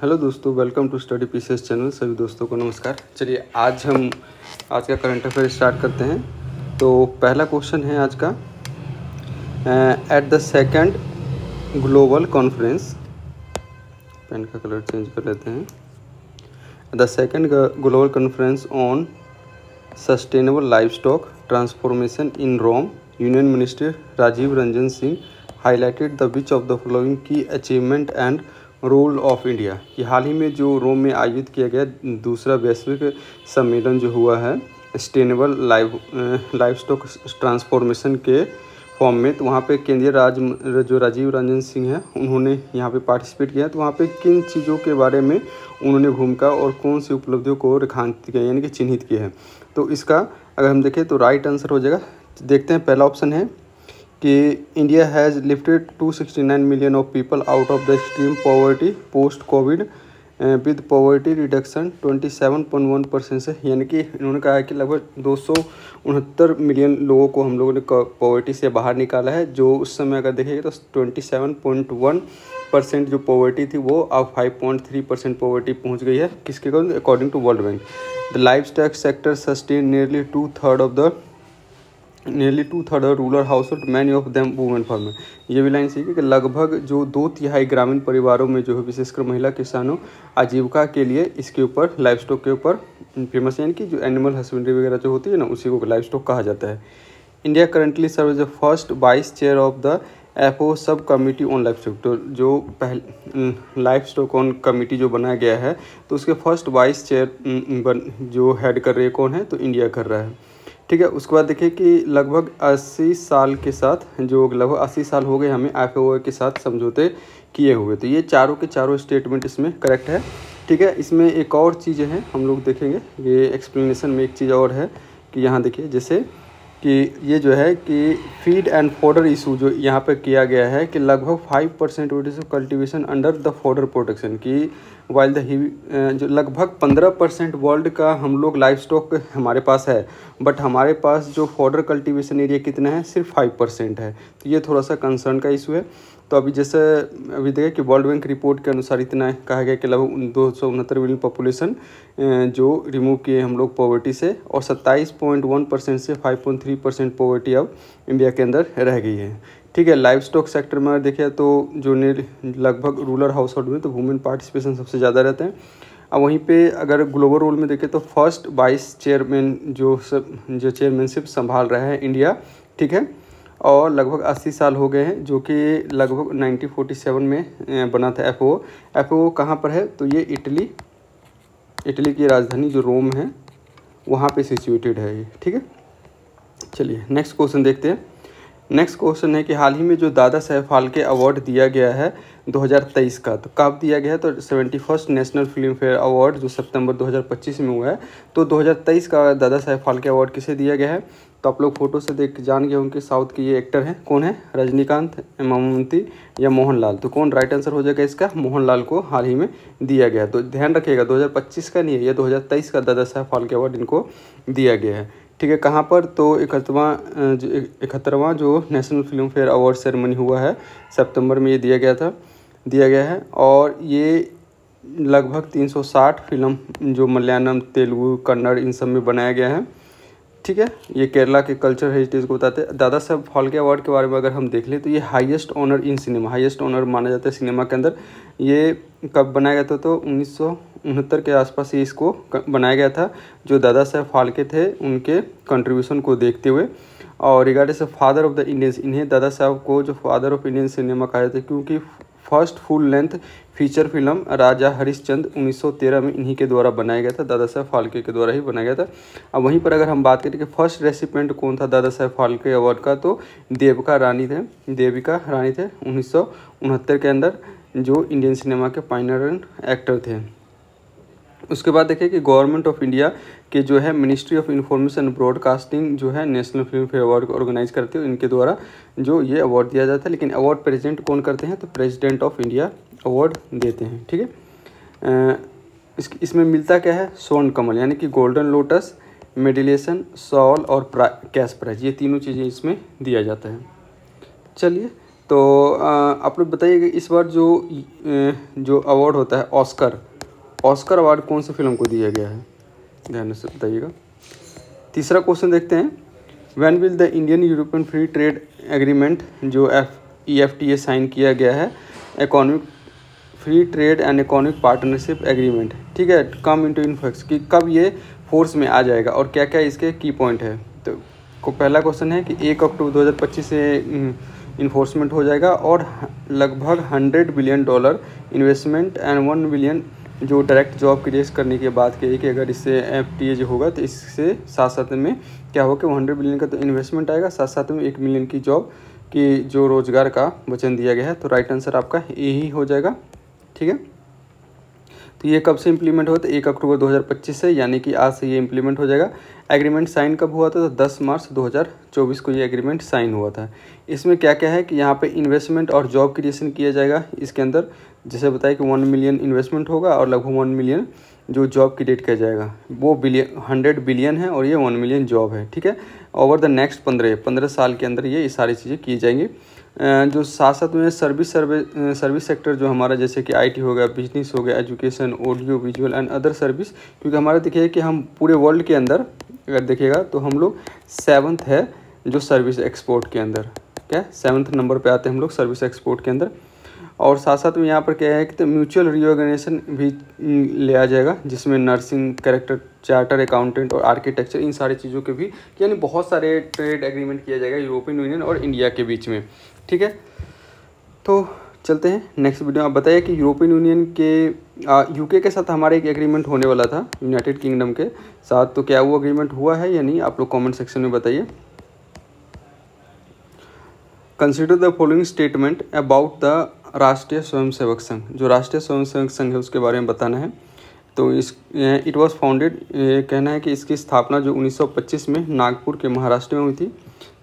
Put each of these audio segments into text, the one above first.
Hello दोस्तों, welcome to study pieces channel. सभी दोस्तों को नमस्कार। चलिए आज का करंट अफेयर स्टार्ट करते हैं। तो पहला क्वेश्चन है आज का, at the second global conference, pen का कलर चेंज कर लेते हैं, the second global conference on sustainable livestock transformation in Rome, union minister Rajiv Ranjan Singh highlighted the which of the following की achievement and role of India. कि हाल ही में जो रोम में आयोजित किया गया दूसरा वैश्विक सम्मेलन जो हुआ है सस्टेनेबल लाइवस्टॉक ट्रांसफॉर्मेशन के फॉर्म में, तो वहाँ पे केंद्रीय जो राजीव रंजन सिंह हैं उन्होंने यहाँ पे पार्टिसिपेट किया। तो वहाँ पे किन चीज़ों के बारे में उन्होंने भूमिका और कौन सी उपलब्धियों को रेखांकित किया यानी कि चिन्हित किया है। तो इसका अगर हम देखें तो राइट आंसर हो जाएगा। देखते हैं, पहला ऑप्शन है कि India has lifted 269 million of people out of the extreme poverty post Covid with poverty reduction 27.1% से, यानी कि इन्होंने कहा है कि लगभग 269 मिलियन लोगों को हम लोगों ने पॉवर्टी से बाहर निकाला है। जो उस समय अगर देखेंगे तो 27.1% जो पॉवर्टी थी वो अब 5.3% पॉवर्टी पहुंच गई है। किसके according to world bank. The livestock sector sustain nearly two third rural household, many of them women farmer. ये भी लाइन सीखी कि लगभग जो 2/3 ग्रामीण परिवारों में जो है विशेषकर महिला किसानों आजीविका के लिए इसके ऊपर लाइव स्टॉक के ऊपर फेमस, यानी कि जो एनिमल हस्बेंड्री वगैरह जो होती है ना उसी को लाइव स्टॉक कहा जाता है। India currently serve as the first vice chair of the FAO sub committee on livestock. तो जो पहले लाइव स्टॉक ऑन कमिटी जो बनाया गया है तो उसके फर्स्ट वाइस चेयर जो हेड कर रहे कौन है, तो इंडिया कर रहा है। ठीक है, उसके बाद देखिए कि लगभग 80 साल के साथ जो लगभग 80 साल हो गए हमें FAO के साथ समझौते किए हुए। तो ये चारों के चारों स्टेटमेंट इसमें करेक्ट है। ठीक है, इसमें एक और चीज़ है हम लोग देखेंगे, ये एक्सप्लेनेशन में एक चीज़ और है कि यहाँ देखिए जैसे कि ये जो है कि फीड एंड फॉडर इशू जो यहाँ पर किया गया है कि लगभग 5% cultivation under the fodder protection की, वाइल द जो लगभग 15% वर्ल्ड का हम लोग लाइव स्टॉक हमारे पास है, बट हमारे पास जो फॉडर कल्टीवेशन एरिया कितना है, सिर्फ 5% है। तो ये थोड़ा सा कंसर्न का इशू है। तो अभी जैसे अभी देखें कि वर्ल्ड बैंक रिपोर्ट के अनुसार इतना कहा गया कि लगभग 269 मिलियन पॉपुलेशन जो रिमूव किए हम लोग पॉवर्टी से, और 27.1% से 5.3% पॉवर्टी अब इंडिया के अंदर रह गई है। ठीक है, लाइव स्टॉक सेक्टर में देखिए तो जो लगभग रूरल हाउस होल्ड में तो वुमेन पार्टिसिपेशन सबसे ज़्यादा रहते हैं। अब वहीं पे अगर ग्लोबल रोल में देखें तो फर्स्ट वाइस चेयरमैन जो चेयरमैनशिप संभाल रहा है इंडिया। ठीक है, और लगभग 80 साल हो गए हैं, जो कि लगभग 1947 में बना था FAO। FAO कहाँ पर है, तो ये इटली की राजधानी जो रोम है वहाँ पे सिचुएटेड है ये। ठीक है, चलिए नेक्स्ट क्वेश्चन देखते हैं। नेक्स्ट क्वेश्चन है कि हाल ही में जो दादा साहेब फाल्के अवार्ड दिया गया है 2023 का, तो कब दिया गया है, तो 71st national film fair award जो सितंबर 2025 में हुआ है। तो 2023 का दादा साहेब फाल्के अवार्ड किसे दिया गया है, तो आप लोग फोटो से देख जान गए उनके साउथ के ये एक्टर हैं, कौन है, रजनीकांत, ममूटी या मोहनलाल। तो कौन राइट आंसर हो जाएगा इसका, मोहनलाल को हाल ही में दिया गया। तो ध्यान रखिएगा 2025 का नहीं है, यह 2023 का दादा साहेब फाल्के अवार्ड इनको दिया गया है। ठीक है, कहाँ पर, तो 71वां जो national film fair award ceremony हुआ है सितंबर में ये दिया गया है। और ये लगभग 360 फिल्म जो मलयालम, तेलुगु, कन्नड़ इन सब में बनाया गया है। ठीक है, ये केरला के कल्चर हेरिटेज को बताते हैं। दादा साहब फाल्के अवार्ड के बारे में अगर हम देख लें तो ये highest honour in cinema, highest honour माना जाता है सिनेमा के अंदर। ये कब बनाया गया था, तो 1969 के आसपास ये इसको बनाया गया था, जो दादा साहब फाल्के थे उनके कंट्रीब्यूशन को देखते हुए। और regarded father of the Indians, इन्हें दादा साहब को जो फादर ऑफ इंडियन सिनेमा कहा जाता है, क्योंकि first full length feature film Raja Harishchandra 1913 में इन्हीं के द्वारा बनाया गया था, दादा साहब फाल्के के द्वारा ही बनाया गया था। अब वहीं पर अगर हम बात करें कि फर्स्ट रेसिपेंट कौन था दादा साहब फाल्के अवार्ड का, तो देविका रानी थे 1969 के अंदर, जो इंडियन सिनेमा के पायनियर एक्टर थे। उसके बाद देखिए कि गवर्नमेंट ऑफ इंडिया के जो है मिनिस्ट्री ऑफ इंफॉर्मेशन ब्रॉडकास्टिंग जो है नेशनल फिल्म फेयर अवार्ड को ऑर्गेनाइज करते हैं, इनके द्वारा जो ये अवार्ड दिया जाता है। लेकिन अवार्ड प्रेजेंट कौन करते हैं, तो प्रेसिडेंट ऑफ इंडिया अवार्ड देते हैं। ठीक है, इसमें मिलता क्या है, स्वर्ण कमल यानी कि गोल्डन लोटस, मेडलेशन, शॉल और कैश प्राइज, ये तीनों चीज़ें इसमें दिया जाता है। चलिए तो आप लोग बताइए कि इस बार जो अवार्ड होता है ऑस्कर अवार्ड कौन सी फिल्म को दिया गया है, ध्यान से बताइएगा। तीसरा क्वेश्चन देखते हैं, when will the Indian European free trade agreement जो EFTA साइन किया गया है, economic free trade and economic partnership agreement, ठीक है, कम इनटू इनफेक्स कि कब ये फोर्स में आ जाएगा और क्या क्या इसके की पॉइंट है। तो पहला क्वेश्चन है कि 1 अक्टूबर 2025 से इन्फोर्समेंट हो जाएगा और लगभग $100 बिलियन इन्वेस्टमेंट एंड 1 बिलियन जो डायरेक्ट जॉब क्रिएट करने के बाद कही कि अगर इससे FTA जो होगा तो इससे साथ साथ में क्या होगा कि 100 बिलियन का तो इन्वेस्टमेंट आएगा, साथ साथ में 1 मिलियन की जॉब की जो रोज़गार का वचन दिया गया है। तो राइट आंसर आपका यही हो जाएगा, ठीक है। तो ये कब से इम्प्लीमेंट हुआ था, 1 अक्टूबर 2025 से, यानी कि आज से ये इम्प्लीमेंट हो जाएगा। एग्रीमेंट साइन कब हुआ था, तो 10 मार्च 2024 को ये एग्रीमेंट साइन हुआ था। इसमें क्या क्या है कि यहाँ पे इन्वेस्टमेंट और जॉब क्रिएशन किया जाएगा इसके अंदर, जैसे बताया कि 1 मिलियन इन्वेस्टमेंट होगा और लगभग 1 मिलियन जो जॉब क्रिएट किया जाएगा, वो 100 बिलियन है और ये 1 मिलियन जॉब है, ठीक है। ओवर द नेक्स्ट 15 साल के अंदर ये सारी चीज़ें की जाएंगी। जो साथ साथ में सर्विस सेक्टर जो हमारा, जैसे कि IT हो गया, बिजनेस हो गया, education, audio visual and other service, क्योंकि हमारा देखिए कि हम पूरे वर्ल्ड के अंदर अगर देखिएगा तो हम लोग 7th है जो सर्विस एक्सपोर्ट के अंदर, क्या 7th नंबर पे आते हैं हम लोग सर्विस एक्सपोर्ट के अंदर। और साथ साथ में यहाँ पर क्या है कि तो म्यूचुअल रीऑर्गेनाइजेशन भी ले आ जाएगा, जिसमें नर्सिंग, कैरेक्टर, चार्टर अकाउंटेंट और आर्किटेक्चर, इन सारी चीज़ों के भी, यानी बहुत सारे ट्रेड एग्रीमेंट किया जाएगा यूरोपियन यूनियन और इंडिया के बीच में, ठीक है। तो चलते हैं नेक्स्ट वीडियो। आप बताइए कि यूरोपियन यूनियन के UK के साथ हमारा एक एग्रीमेंट होने वाला था, यूनाइटेड किंगडम के साथ, तो क्या वो एग्रीमेंट हुआ है या नहीं, आप लोग कमेंट सेक्शन में बताइए। Consider the following statement about the राष्ट्रीय स्वयंसेवक संघ, जो राष्ट्रीय स्वयंसेवक संघ है उसके बारे में बताना है। तो इट वॉज फाउंडेड, कहना है कि इसकी स्थापना जो 1925 में नागपुर के महाराष्ट्र में हुई थी।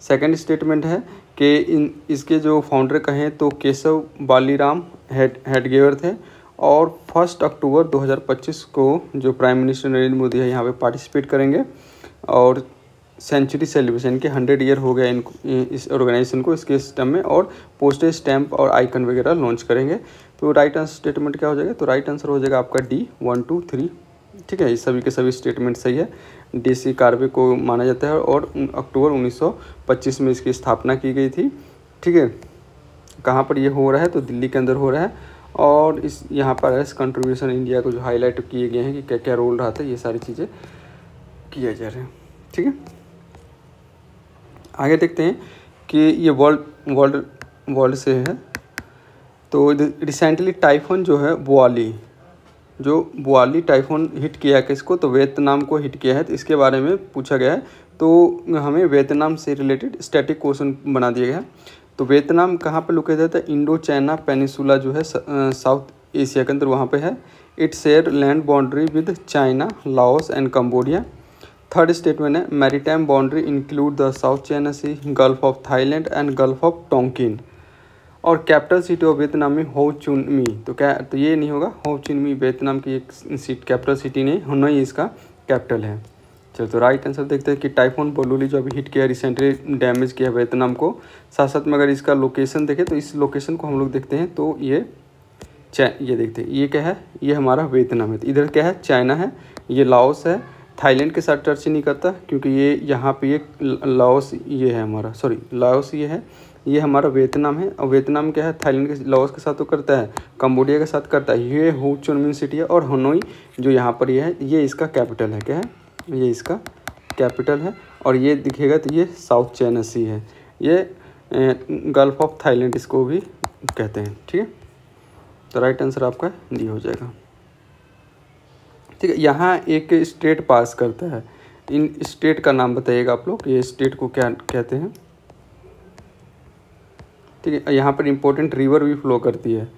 सेकंड स्टेटमेंट है कि इसके जो फाउंडर कहें तो केशव बालीराम हेडगेवर थे, और 1 अक्टूबर 2025 को जो प्राइम मिनिस्टर नरेंद्र मोदी है यहाँ पे पार्टिसिपेट करेंगे, और सेंचुरी सेलिब्रेशन के 100 ईयर हो गया इस ऑर्गेनाइजेशन को, इसके सिस्टम में, और पोस्टेज स्टैंप और आइकन वगैरह लॉन्च करेंगे। तो राइट आंसर स्टेटमेंट क्या हो जाएगा, तो राइट आंसर हो जाएगा आपका D 1, 2, 3, ठीक है। इस सभी के सभी स्टेटमेंट सही है। DC कार्वे को माना जाता है और अक्टूबर 1925 में इसकी स्थापना की गई थी, ठीक है। कहाँ पर ये हो रहा है, तो दिल्ली के अंदर हो रहा है, और इस यहाँ पर एस कंट्रीब्यूशन इंडिया को जो हाईलाइट किए गए हैं कि क्या क्या रोल रहा था, ये सारी चीज़ें किया जा रहा है, ठीक है। आगे देखते हैं कि ये वर्ल्ड से है। तो रिसेंटली टाइफून जो है बुआली टाइफून हिट किया है किसको, तो वियतनाम को हिट किया है। तो इसके बारे में पूछा गया है, तो हमें वियतनाम से रिलेटेड स्टैटिक क्वेश्चन बना दिया गया है। तो वियतनाम कहाँ पर लोकेटेड है, इंडो चाइना पेनिसुला जो है साउथ एशिया के अंदर वहाँ पे है। It share land boundary with China, Laos and Cambodia. Third statement है maritime boundary include the South China Sea, Gulf of Thailand and Gulf of Tonkin. और कैपिटल सिटी ऑफ वियतनाम में हो चुन मी, तो क्या, तो ये नहीं होगा, हो चुन मी वियतनाम की एक कैपिटल सिटी नहीं, हनोई इसका कैपिटल है। चलो तो राइट आंसर देखते हैं कि टाइफून बोलूली जो अभी हिट किया रिसेंटली डैमेज किया वियतनाम को। साथ साथ में अगर इसका लोकेशन देखें तो इस लोकेशन को हम लोग देखते हैं, तो ये देखते हैं, ये क्या है, ये हमारा वियतनाम है। तो इधर क्या है, चाइना है, ये लाओस है। थाईलैंड के साथ टच नहीं करता क्योंकि ये यहाँ पे ये लाओस ये है हमारा, सॉरी लाओस ये है, ये हमारा वियतनाम है। और वियतनाम क्या है, थाईलैंड के लाओस के साथ तो करता है, कंबोडिया के साथ करता है। ये हो चुन मिन सिटी है, और हनोई जो यहाँ पर ये है, ये इसका कैपिटल है, क्या है, ये इसका कैपिटल है। और ये दिखेगा तो ये साउथ चाइना सी है, ये गल्फ ऑफ थाईलैंड इसको भी कहते हैं, ठीक है। तो राइट आंसर आपका डी हो जाएगा, ठीक है। यहाँ एक स्टेट पास करता है, इन स्टेट का नाम बताइएगा आप लोग, ये स्टेट को क्या कहते हैं, ठीक है। यहाँ पर इम्पोर्टेंट रिवर भी फ्लो करती है,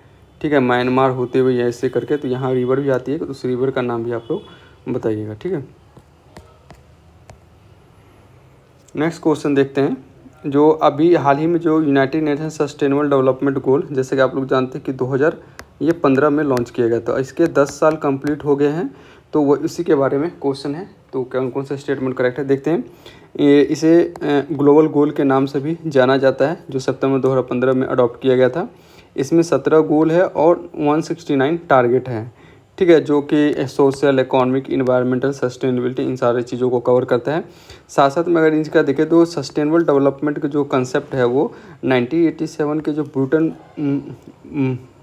ठीक है, म्यांमार होते हुए ऐसे करके, तो यहाँ रिवर भी आती है, तो उस रिवर का नाम भी आप लोग बताइएगा, ठीक है। नेक्स्ट क्वेश्चन देखते हैं, जो अभी हाल ही में जो United nation sustainable development goal, जैसे कि आप लोग जानते हैं कि 2015 में लॉन्च किया गया, तो इसके 10 साल कंप्लीट हो गए हैं, तो वो इसी के बारे में क्वेश्चन है। तो कौन कौन सा स्टेटमेंट करेक्ट है देखते हैं। इसे ग्लोबल गोल के नाम से भी जाना जाता है, जो सितंबर 2015 में अडॉप्ट किया गया था। इसमें 17 गोल है और 169 टारगेट है, ठीक है, जो कि सोशल, इकोनॉमिक, इन्वायरमेंटल, सस्टेनेबिलिटी इन सारी चीज़ों को कवर करता है। साथ साथ में अगर इनका देखें तो सस्टेनेबल डेवलपमेंट का जो कंसेप्ट है वो 1987 के जो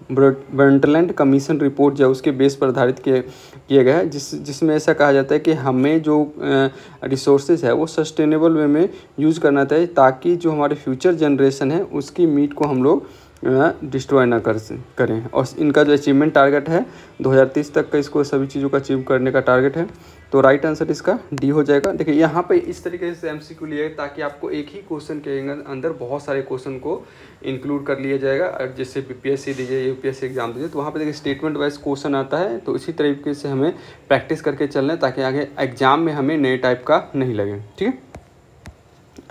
ब्रंटलैंड कमीशन रिपोर्ट जो है उसके बेस पर आधारित किया गया है, जिसमें ऐसा कहा जाता है कि हमें जो रिसोर्सेज है वो सस्टेनेबल वे में यूज़ करना चाहिए, ताकि जो हमारे फ्यूचर जनरेशन है उसकी मीट को हम लोग डिस्ट्रॉय ना करें। और इनका जो अचीवमेंट टारगेट है 2030 तक का, इसको सभी चीज़ों का अचीव करने का टारगेट है। तो राइट आंसर इसका डी हो जाएगा। देखिए यहाँ पे इस तरीके से एमसीक्यू लिया है ताकि आपको एक ही क्वेश्चन के अंदर बहुत सारे क्वेश्चन को इंक्लूड कर लिया जाएगा। और जैसे बीपीएससी दीजिए, यूपीएससी एग्जाम दीजिए, तो वहाँ पे देखिए स्टेटमेंट वाइज क्वेश्चन आता है। तो इसी तरीके से हमें प्रैक्टिस करके चलना है ताकि आगे एग्जाम में हमें नए टाइप का नहीं लगे, ठीक है।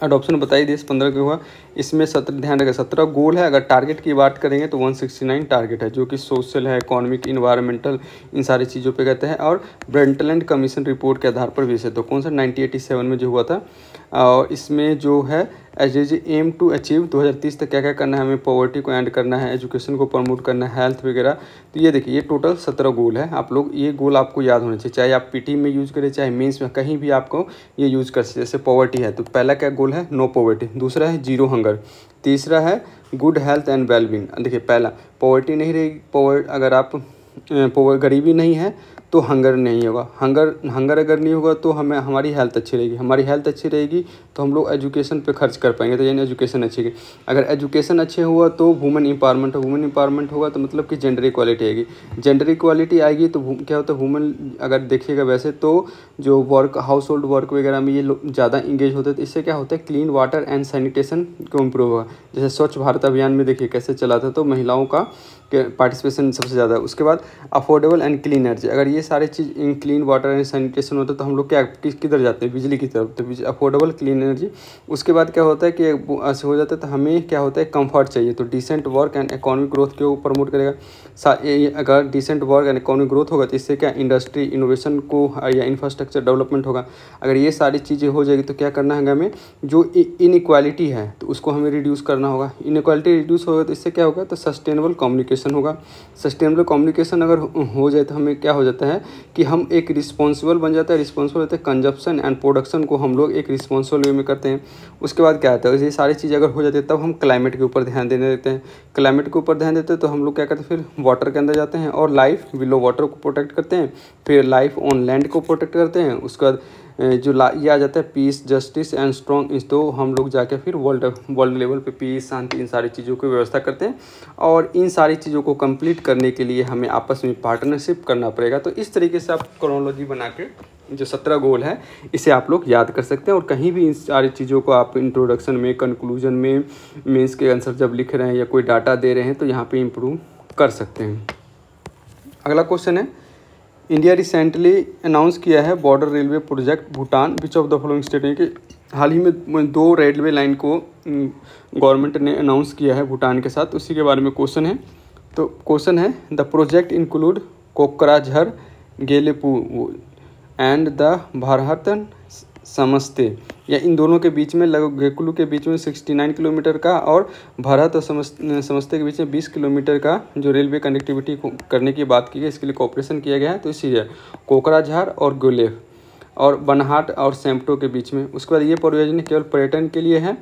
अडॉप्शन बताइए देश 15 के हुआ, इसमें 17 ध्यान रखें 17 गोल है। अगर टारगेट की बात करेंगे तो 169 टारगेट है, जो कि सोशल है, इकोनॉमिक, इन्वायरमेंटल इन सारी चीज़ों पे कहते हैं। और ब्रंटलैंड कमीशन रिपोर्ट के आधार पर भी है। तो कौन सा 1987 में जो हुआ था। और इसमें जो है एज एम टू अचीव 2030 तक क्या क्या करना है, हमें पॉवर्टी को एंड करना है, एजुकेशन को प्रमोट करना है, हेल्थ वगैरह। तो ये देखिए ये टोटल 17 गोल है। आप लोग ये गोल आपको याद होने चाहिए, चाहे आप पीटी में यूज़ करें चाहे मेंस में, कहीं भी आपको ये यूज़ कर सकते। जैसे पॉवर्टी है तो पहला क्या गोल है, नो पॉवर्टी। दूसरा है जीरो हंगर। तीसरा है गुड हेल्थ एंड वेलबींग। देखिए पहला पॉवर्टी नहीं रहेगी, अगर आप गरीबी नहीं है तो हंगर नहीं होगा। हंगर अगर नहीं होगा तो हमें हमारी हेल्थ अच्छी रहेगी। हमारी हेल्थ अच्छी रहेगी तो हम लोग एजुकेशन पे खर्च कर पाएंगे, तो यानी एजुकेशन अच्छी है। अगर एजुकेशन अच्छे हुआ तो वुमेन इंपावरमेंट, वुमेन इंपावरमेंट होगा तो मतलब कि जेंडर इक्वालिटी आएगी। जेंडर इक्वालिटी आएगी तो क्या होता है, वुमेन अगर देखिएगा वैसे तो जो वर्क, हाउस होल्ड वर्क वगैरह में ये लोग ज़्यादा इंगेज होते हैं। तो इससे क्या होता है, क्लीन वाटर एंड सैनिटेशन को इम्प्रूव होगा। जैसे स्वच्छ भारत अभियान में देखिए कैसे चला था, तो महिलाओं का पार्टिसिपेशन सबसे ज़्यादा है। उसके बाद अफोर्डेबल एंड क्लीन एनर्जी, अगर ये सारे चीज़ क्लीन वाटर एंड सैनिटेशन होता है तो हम लोग क्या किधर जाते हैं, बिजली की तरफ। तो अफोर्डेबल क्लीन एनर्जी। उसके बाद क्या होता है कि ऐसे हो जाता है तो हमें क्या होता है, कंफर्ट चाहिए। तो decent work and economic growth को प्रमोट करेगा। अगर decent work and economic growth होगा तो इससे क्या इंडस्ट्री इनोवेशन को या इंफ्रास्ट्रक्चर डेवलपमेंट होगा। अगर ये सारी चीज़ें हो जाएगी तो क्या करना है हमें, जो इनइक्वालिटी है तो उसको हमें रिड्यूस करना होगा। इनइक्वालिटी रिड्यूस होगा तो इससे क्या होगा, तो सस्टेनेबल कम्युनिकेशन होगा। सस्टेनेबल कम्युनिकेशन अगर हो जाए तो हमें क्या हो जाता है कि हम एक रिस्पॉन्सिबल बन जाता है। रिस्पॉन्सिबल होता है कंजप्शन एंड प्रोडक्शन को हम लोग एक रिस्पॉन्सिबल वे में करते हैं। उसके बाद क्या आता है, ये सारी चीज़ें अगर हो जाती है तब हम क्लाइमेट के ऊपर ध्यान देने देते हैं। क्लाइमेट के ऊपर ध्यान देते हैं तो हम लोग क्या करते हैं, फिर वाटर के अंदर जाते हैं और लाइफ बिलो वाटर को प्रोटेक्ट करते हैं। फिर लाइफ ऑन लैंड को प्रोटेक्ट करते हैं। उसके बाद जो ये आ जाता है पीस, जस्टिस एंड स्ट्रॉन्ग, तो हम लोग जाके फिर वर्ल्ड लेवल पे पीस, शांति, इन सारी चीज़ों की व्यवस्था करते हैं। और इन सारी चीज़ों को कंप्लीट करने के लिए हमें आपस में पार्टनरशिप करना पड़ेगा। तो इस तरीके से आप क्रोनोलॉजी बना के जो 17 गोल है इसे आप लोग याद कर सकते हैं। और कहीं भी इन सारी चीज़ों को आप इंट्रोडक्शन में, कंक्लूजन में, मेंस के आंसर जब लिख रहे हैं या कोई डाटा दे रहे हैं तो यहाँ पे इम्प्रूव कर सकते हैं। अगला क्वेश्चन है, इंडिया रिसेंटली अनाउंस किया है border railway project Bhutan, which of the following state है कि हाल ही में 2 रेलवे लाइन को गवर्नमेंट ने अनाउंस किया है भूटान के साथ, उसी के बारे में क्वेश्चन है। तो क्वेश्चन है, the project include Kokrajhar, Gelephu and the भारहतन समस्ते, या इन दोनों के बीच में लगभग गेकुलू के बीच में 69 किलोमीटर का और भारत और समस्ते के बीच में 20 किलोमीटर का जो रेलवे कनेक्टिविटी करने की बात की गई, इसके लिए कोऑपरेशन किया गया है। तो इसी है कोकराझार और गोलेफ और बनहाट और सेम्पटो के बीच में। उसके बाद ये परियोजना केवल पर्यटन के लिए है,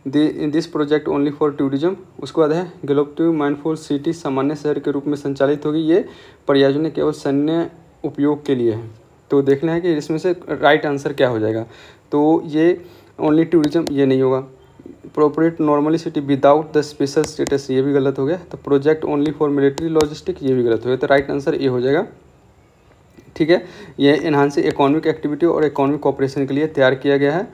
this project only for tourism. उसके बाद है ग्लोबल माइंडफुल सिटी, सामान्य शहर के रूप में संचालित होगी। ये परियोजना केवल सैन्य उपयोग के लिए है। तो देखना है कि इसमें से राइट आंसर क्या हो जाएगा। तो ये ओनली टूरिज्म, ये नहीं होगा। प्रोपरेट normally city without the special status, ये भी गलत हो गया। तो project only for military logistic, ये भी गलत हो गया। तो राइट आंसर ये हो जाएगा, ठीक है। ये एनहांस इकोनॉमिक एक्टिविटी और इकोनॉमिक कोऑपरेशन के लिए तैयार किया गया है,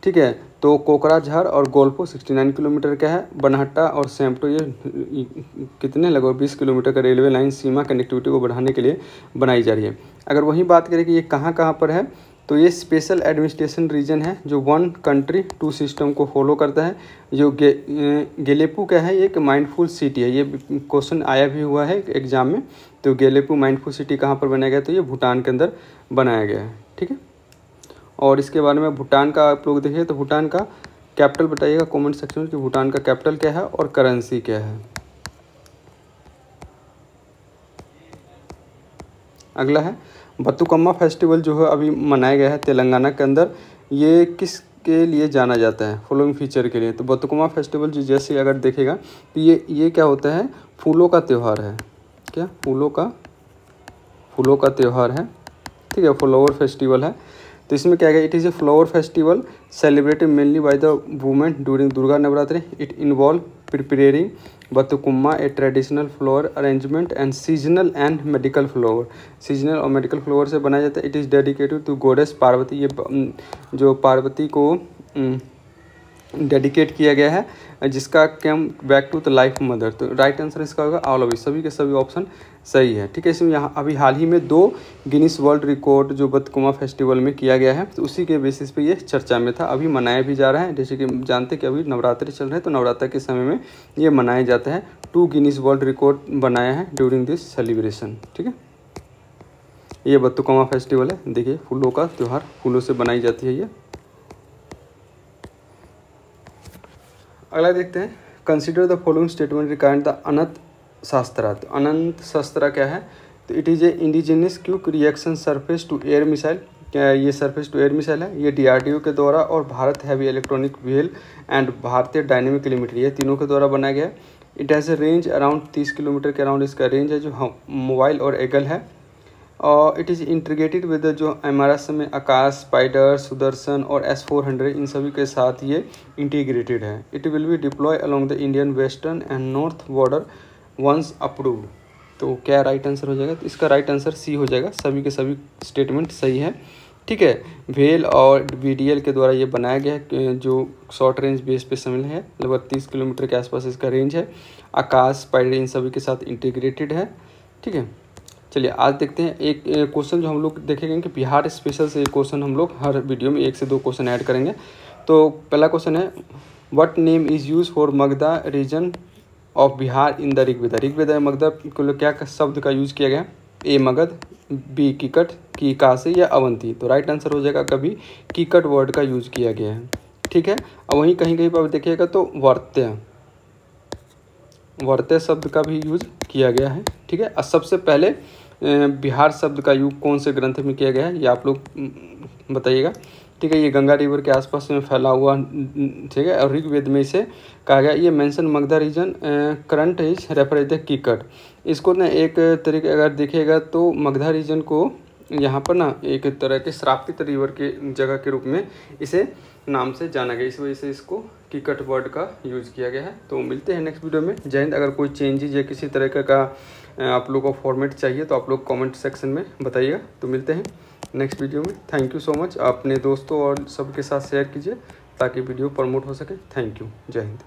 ठीक है। तो कोकराझार और गोल्फो 69 किलोमीटर का है। बनहट्टा और सेम्पटो ये कितने, लगभग 20 किलोमीटर का रेलवे लाइन सीमा कनेक्टिविटी को बढ़ाने के लिए बनाई जा रही है। अगर वही बात करें कि ये कहाँ कहाँ पर है, तो ये स्पेशल एडमिनिस्ट्रेशन रीजन है जो 1 कंट्री 2 सिस्टम को फॉलो करता है। जो गेलेपू का है, ये एक माइंडफुल सिटी है। ये क्वेश्चन आया भी हुआ है एग्जाम में। तो गेलेपू माइंडफुल सिटी कहाँ पर बनाया गया, तो ये भूटान के अंदर बनाया गया है, ठीक है। और इसके बारे में भूटान का आप लोग देखिए तो भूटान का कैपिटल बताइएगा कमेंट सेक्शन में कि भूटान का कैपिटल क्या है और करेंसी क्या है। अगला है बतुकम्मा फेस्टिवल जो है अभी मनाया गया है तेलंगाना के अंदर, ये किस के लिए जाना जाता है, फॉलोइंग फीचर के लिए। तो बतुकम्मा फेस्टिवल जो जैसे अगर देखेगा तो ये क्या होता है, फूलों का त्यौहार है। क्या फूलों का त्यौहार है, ठीक है, फ्लावर फेस्टिवल है। तो इसमें क्या है, it is a flower festival celebrated mainly by the women during Durga Navratri. It involve preparing Bathukamma a traditional flower arrangement and seasonal and medical flower. Seasonal और मेडिकल फ्लावर से बनाया जाता है। It is dedicated to goddess Parvati, ये जो पार्वती को dedicate किया गया है, जिसका come back to the life mother. तो राइट आंसर इसका होगा ऑल ऑफ, सभी के सभी ऑप्शन सही है, ठीक है। इसमें यहाँ अभी हाल ही में 2 गिनीज वर्ल्ड रिकॉर्ड जो बतुकम्मा फेस्टिवल में किया गया है, तो उसी के बेसिस पे ये चर्चा में था। अभी मनाया भी जा रहा है, जैसे कि जानते कि अभी नवरात्रि चल रहे हैं, तो नवरात्र के समय में ये मनाया जाता है। 2 गिनीज वर्ल्ड रिकॉर्ड बनाया है ड्यूरिंग दिस सेलिब्रेशन, ठीक है। ये बतुकम्मा फेस्टिवल है, देखिए फूलों का त्यौहार, फूलों से बनाई जाती है ये। अगला देखते हैं, consider the following statement regarding the Anant Shastra. तो अनंत शास्त्रा क्या है, तो it is a indigenous quick reaction surface to air missile. क्या ये सरफेस टू एयर मिसाइल है, ये DRDO के द्वारा और Bharat heavy electronic wheel and भारतीय डायनेमिक लिमिटेड, ये तीनों के द्वारा बनाया गया है। It has a range around 30 kilometre के अराउंड इसका रेंज है, जो मोबाइल और एगल है। और इट इज़ इंटीग्रेटेड विद जो MRS में आकाश, स्पाइडर, सुदर्शन और S-400, इन सभी के साथ ये इंटीग्रेटेड है। It will be deploy along the Indian western and north border once approved. तो क्या राइट आंसर हो जाएगा, तो इसका राइट आंसर C हो जाएगा। सभी के सभी स्टेटमेंट सही है, ठीक है। भेल और BDL के द्वारा ये बनाया गया है, जो शॉर्ट रेंज बेस पे शामिल है, लगभग 30 किलोमीटर के आसपास इसका रेंज है। आकाश, स्पाइडर, इन सभी के साथ इंटीग्रेटेड है, ठीक है। चलिए आज देखते हैं एक क्वेश्चन जो हम लोग देखेंगे कि बिहार स्पेशल से क्वेश्चन हम लोग हर वीडियो में 1 से 2 क्वेश्चन ऐड करेंगे। तो पहला क्वेश्चन है, what name is use for Magadha region of Bihar in the Rigveda. Rigveda में मगधा को क्या शब्द का यूज किया गया, A मगध, B कीकट, की काशी या अवंती। तो राइट आंसर हो जाएगा कभी कीकट वर्ड का यूज किया गया है, ठीक है। अब वहीं कहीं कहीं पर देखिएगा तो वर्त्य शब्द का भी यूज किया गया है, ठीक है। और सबसे पहले बिहार शब्द का यूज कौन से ग्रंथ में किया गया है, ये आप लोग बताइएगा, ठीक है। ये गंगा रिवर के आसपास में फैला हुआ, ठीक है। और ऋग्वेद में इसे कहा गया, ये mention Magadha region current is refer the Kikata. इसको ना एक तरीके अगर देखिएगा तो मगधा रीजन को यहाँ पर ना एक तरह के श्रापित रिवर के जगह के रूप में इसे नाम से जाना गया, इस वजह से इसको कीकट वर्ड का यूज किया गया है। तो मिलते हैं नेक्स्ट वीडियो में। जय हिंद। अगर कोई चेंजेज या किसी तरह का आप लोगों को फॉर्मेट चाहिए तो आप लोग कमेंट सेक्शन में बताइएगा। तो मिलते हैं नेक्स्ट वीडियो में। Thank you so much. अपने दोस्तों और सबके साथ शेयर कीजिए ताकि वीडियो प्रमोट हो सके। Thank you. जय हिंद।